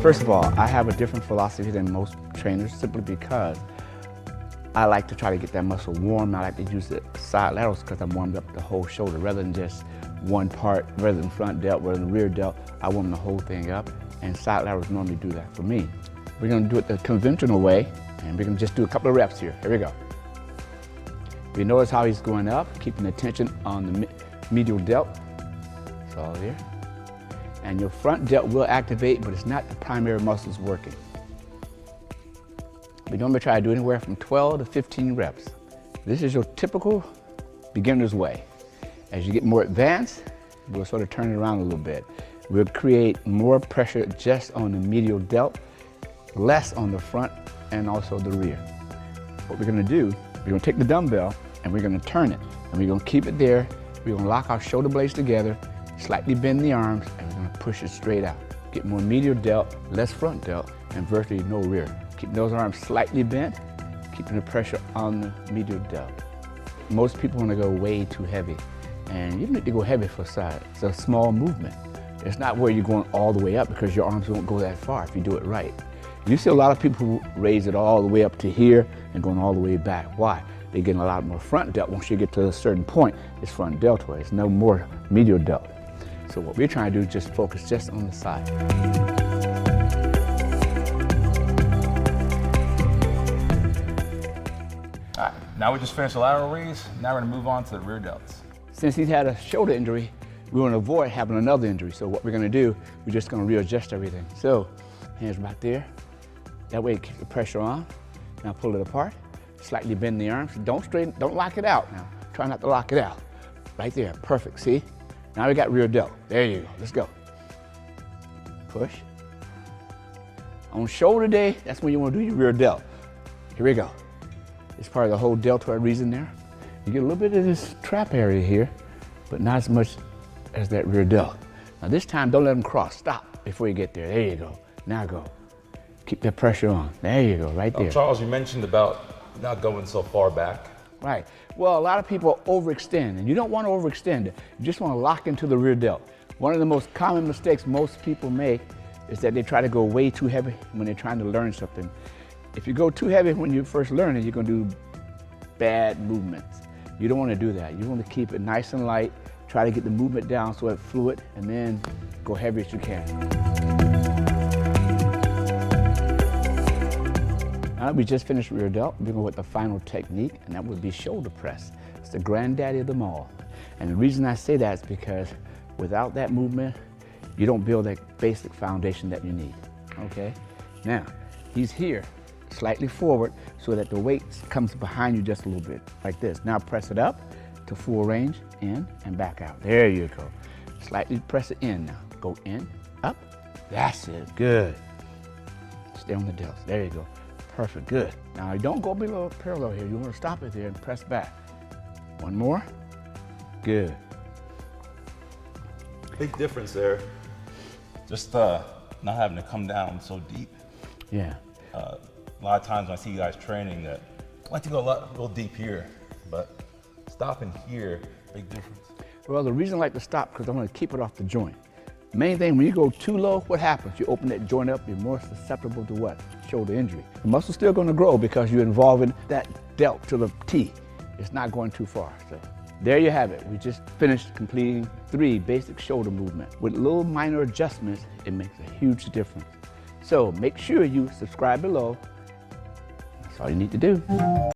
First of all, I have a different philosophy than most trainers simply because I like to try to get that muscle warm. I like to use the side laterals because I'm warming up the whole shoulder rather than just one part, rather than front delt, rather than rear delt. I warm the whole thing up, and side laterals normally do that for me. We're going to do it the conventional way, and we're going to just do a couple of reps here. Here we go. You notice how he's going up, keeping the tension on the medial delt. It's all there. And your front delt will activate, but it's not the primary muscles working. We normally try to do anywhere from 12 to 15 reps. This is your typical beginner's way. As you get more advanced, we'll sort of turn it around a little bit. We'll create more pressure just on the medial delt, less on the front and also the rear. What we're gonna do, we're gonna take the dumbbell and we're gonna turn it, and we're gonna keep it there. We're gonna lock our shoulder blades together, slightly bend the arms, and we're gonna push it straight out. Get more medial delt, less front delt, and virtually no rear. Keep those arms slightly bent, keeping the pressure on the medial delt. Most people wanna go way too heavy, and you don't need to go heavy for side. It's a small movement. It's not where you're going all the way up because your arms won't go that far if you do it right. You see a lot of people who raise it all the way up to here and going all the way back. Why? They're getting a lot more front delt. Once you get to a certain point, it's front deltoid. It's no more medial delt. So what we're trying to do is just focus just on the side. All right, now we just finished the lateral raise. Now we're gonna move on to the rear delts. Since he's had a shoulder injury, we want to avoid having another injury. So what we're gonna do, we're just gonna readjust everything. So hands right there. That way keep the pressure on. Now pull it apart. Slightly bend the arms. Don't lock it out now. Try not to lock it out. Right there, perfect, see? Now we got rear delt. There you go, let's go. Push. On shoulder day, that's when you wanna do your rear delt. Here we go. It's part of the whole deltoid region there. You get a little bit of this trap area here, but not as much as that rear delt. Now this time, don't let them cross. Stop before you get there. There you go. Now go. Keep that pressure on. There you go, right there. Charles, you mentioned about not going so far back. Right. Well, a lot of people overextend, and you don't want to overextend. You just want to lock into the rear delt. One of the most common mistakes most people make is that they try to go way too heavy when they're trying to learn something. If you go too heavy when you first learn it, you're going to do bad movements. You don't want to do that. You want to keep it nice and light, try to get the movement down so it's fluid, and then go heavy as you can. Now that we just finished rear delt, we're going with the final technique, and that would be shoulder press. It's the granddaddy of them all. And the reason I say that is because without that movement, you don't build that basic foundation that you need, okay? Now, he's here, slightly forward, so that the weight comes behind you just a little bit, like this. Now press it up to full range, in and back out. There you go. Slightly press it in now. Go in, up, that's it, good. Stay on the delts, there you go. Perfect, good. Now don't go below parallel here. You want to stop it there and press back. One more, good. Big difference there. Just not having to come down so deep. Yeah. A lot of times when I see you guys training, that I like to go deep here, but stopping here, big difference. Well, the reason I like to stop because I want to keep it off the joint. Main thing, when you go too low, what happens? You open that joint up, you're more susceptible to what? Shoulder injury. The muscle's still going to grow because you're involving that delt to the T. It's not going too far. So there you have it. We just finished completing 3 basic shoulder movements. With little minor adjustments, it makes a huge difference. So make sure you subscribe below. That's all you need to do.